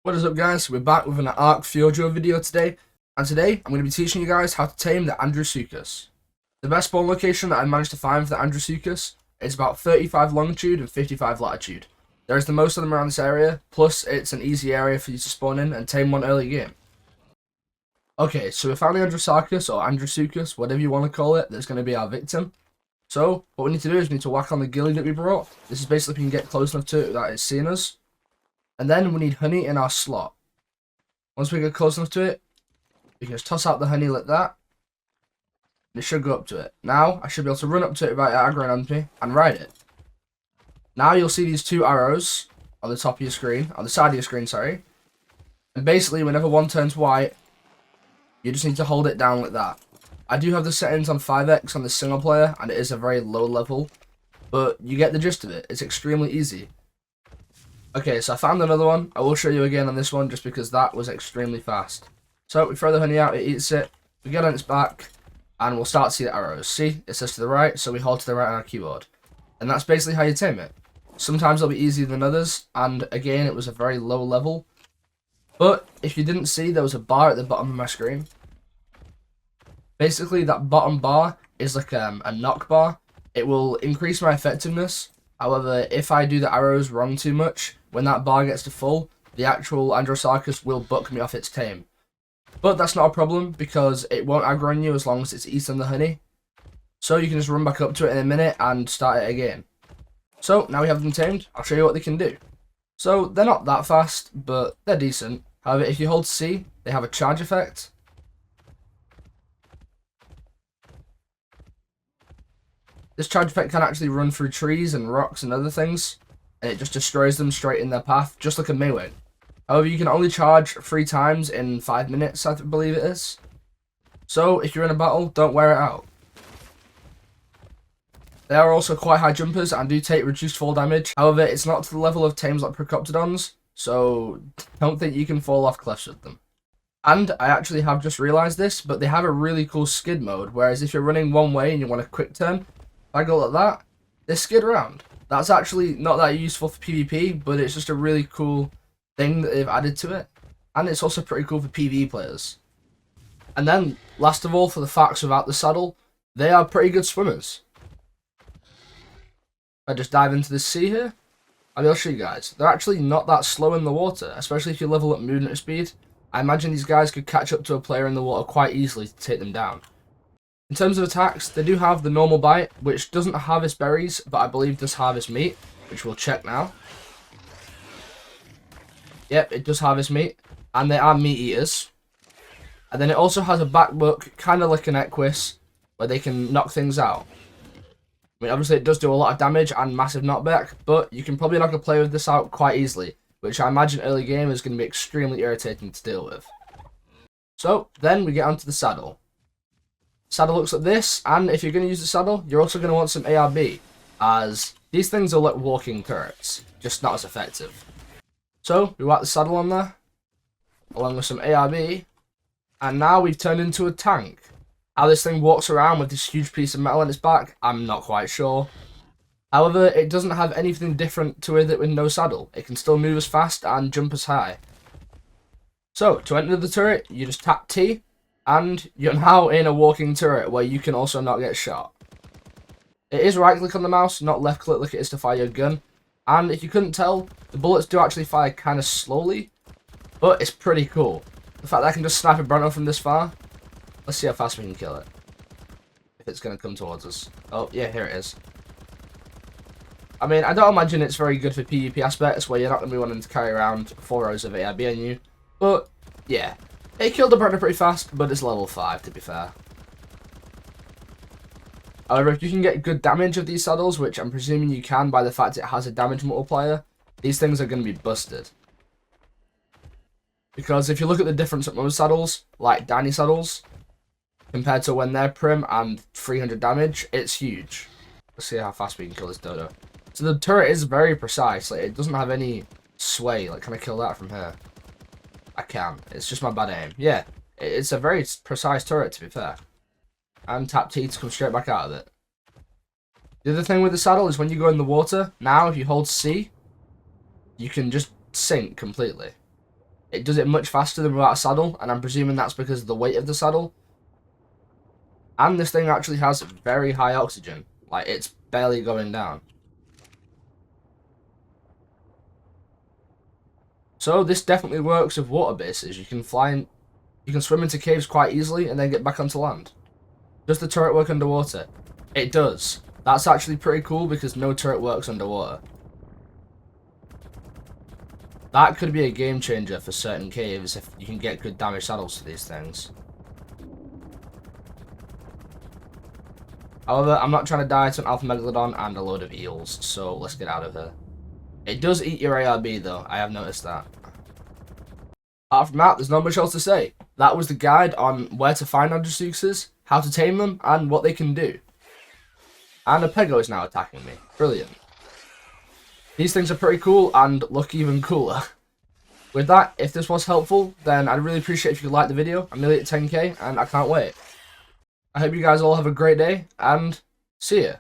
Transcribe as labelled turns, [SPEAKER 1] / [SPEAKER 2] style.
[SPEAKER 1] What is up, guys? We're back with an ARK Fjordur video today, and today I'm going to be teaching you guys how to tame the Andrewsarchus. The best spawn location that I managed to find for the Andrewsarchus is about 35 longitude and 55 latitude. There is the most of them around this area, plus it's an easy area for you to spawn in and tame one early game. Okay, so we found the Andrewsarchus, or Andrewsarchus, whatever you want to call it, that's going to be our victim. So, what we need to do is we need to whack on the ghillie that we brought. This is basically if you can get close enough to it that it's seeing us. And then we need honey in our slot. Once we get close enough to it, we can just toss out the honey like that. And it should go up to it. Now, I should be able to run up to it without it aggroing on me and ride it. Now you'll see these two arrows on the top of your screen, on the side of your screen, sorry. And basically, whenever one turns white, you just need to hold it down like that. I do have the settings on 5x on the single player, and it is a very low level. But you get the gist of it. It's extremely easy. Okay, so I found another one. I will show you again on this one just because that was extremely fast. So we throw the honey out, it eats it, we get on its back, and we'll start to see the arrows. See, it says to the right, so we hold to the right on our keyboard. And that's basically how you tame it. Sometimes it'll be easier than others, and again, it was a very low level. But if you didn't see, there was a bar at the bottom of my screen. Basically, that bottom bar is like a knock bar. It will increase my effectiveness. However, if I do the arrows wrong too much, when that bar gets to full, the actual Andrewsarchus will buck me off its tame. But that's not a problem, because it won't aggro on you as long as it's eating the honey. So you can just run back up to it in a minute and start it again. So, now we have them tamed, I'll show you what they can do. So, they're not that fast, but they're decent. However, if you hold C, they have a charge effect. This charge effect can actually run through trees and rocks and other things, and it just destroys them straight in their path, just like a melee. However, you can only charge 3 times in 5 minutes, I believe it is. So, if you're in a battle, don't wear it out. They are also quite high jumpers and do take reduced fall damage. However, it's not to the level of tames like Procoptodons, so don't think you can fall off cliffs with them. And I actually have just realised this, but they have a really cool skid mode, whereas if you're running one way and you want a quick turn, if I go like that, they skid around. That's actually not that useful for PvP, but it's just a really cool thing that they've added to it. And it's also pretty cool for PvE players. And then, last of all, for the facts without the saddle, they are pretty good swimmers. I just dive into the sea here, and I'll show you guys. They're actually not that slow in the water, especially if you level up movement speed. I imagine these guys could catch up to a player in the water quite easily to take them down. In terms of attacks, they do have the normal bite, which doesn't harvest berries, but I believe does harvest meat, which we'll check now. Yep, it does harvest meat, and they are meat eaters. And then it also has a back book, kind of like an Equus, where they can knock things out. I mean, obviously it does do a lot of damage and massive knockback, but you can probably knock a player with this out quite easily, which I imagine early game is going to be extremely irritating to deal with. So, then we get onto the saddle. Saddle looks like this, and if you're going to use the saddle, you're also going to want some ARB, as these things are like walking turrets, just not as effective. So, we whack the saddle on there, along with some ARB, and now we've turned into a tank. How this thing walks around with this huge piece of metal on its back, I'm not quite sure. However, it doesn't have anything different to it with no saddle. It can still move as fast and jump as high. So, to enter the turret, you just tap T, and you're now in a walking turret where you can also not get shot. It is right click on the mouse, not left click like it is to fire your gun. And if you couldn't tell, the bullets do actually fire kind of slowly, but it's pretty cool. The fact that I can just snipe a Bronto from this far. Let's see how fast we can kill it. If it's going to come towards us. Oh, yeah, here it is. I mean, I don't imagine it's very good for PvP aspects where you're not going to be wanting to carry around 4 rows of ARB on you. But, yeah. It killed the Bronto pretty fast, but it's level 5 to be fair. However, if you can get good damage of these saddles, which I'm presuming you can by the fact it has a damage multiplier, these things are going to be busted. Because if you look at the difference of most saddles, like Danny saddles, compared to when they're prim and 300 damage, it's huge. Let's see how fast we can kill this dodo. So the turret is very precise, like it doesn't have any sway. Like, can I kill that from here? I can. It's just my bad aim. Yeah, it's a very precise turret to be fair. And tap T to come straight back out of it. The other thing with the saddle is when you go in the water, now if you hold C, you can just sink completely. It does it much faster than without a saddle, and I'm presuming that's because of the weight of the saddle. And this thing actually has very high oxygen. Like, it's barely going down. So this definitely works with water bases. You can swim into caves quite easily and then get back onto land. Does the turret work underwater? It does. That's actually pretty cool because no turret works underwater. That could be a game changer for certain caves if you can get good damage saddles to these things. However, I'm not trying to die to an alpha megalodon and a load of eels, so let's get out of here. It does eat your ARB though, I have noticed that. Apart from that, there's not much else to say. That was the guide on where to find Andrewsarchuses, how to tame them, and what they can do. And a Pego is now attacking me. Brilliant. These things are pretty cool and look even cooler. With that, if this was helpful, then I'd really appreciate if you could like the video. I'm nearly at 10k and I can't wait. I hope you guys all have a great day and see ya.